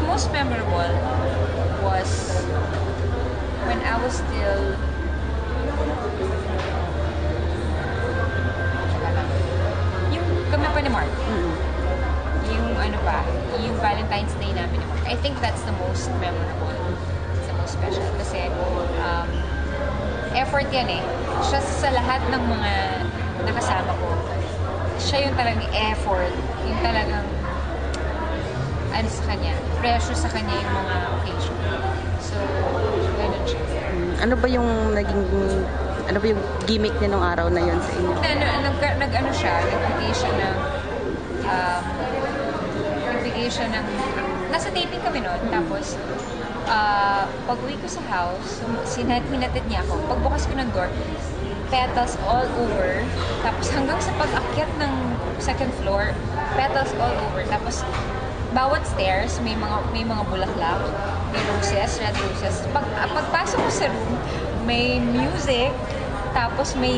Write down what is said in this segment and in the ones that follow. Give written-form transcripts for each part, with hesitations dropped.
most memorable was when I was still yung kami pa ni Mark. Yung ano pa, yung Valentine's Day namin ni Mark. I think that's the most memorable. It's the most special. Kasi effort yan eh. Siya sa lahat ng mga nakasama ko. Siya yung talagang effort. Yung talagang ano sa kanya. Precious sa kanya yung mga occasion. So, ganun siya. Ano ba yung gimmick niya nung araw na yon sa inyo? Nag-ano siya, nagbigay siya ng, nasa dating kami noon, tapos, pag-uwi ko sa house, hinatid niya ako, pagbukas ko ng door, petals all over, tapos hanggang sa pag-akyat ng second floor, petals all over, tapos, bawat stairs, may mga bulaklak, may roses, red roses. Pagpasok ko sa room, may music, tapos may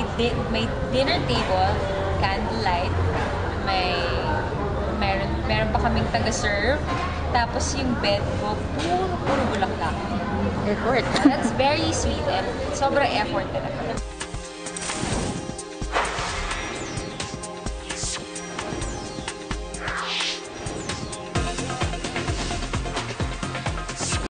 dinner table, candlelight, meron pa kaming taga-serve, tapos yung bed ko, puro bulaklak. Effort. That's very sweet and sobrang effort talaga.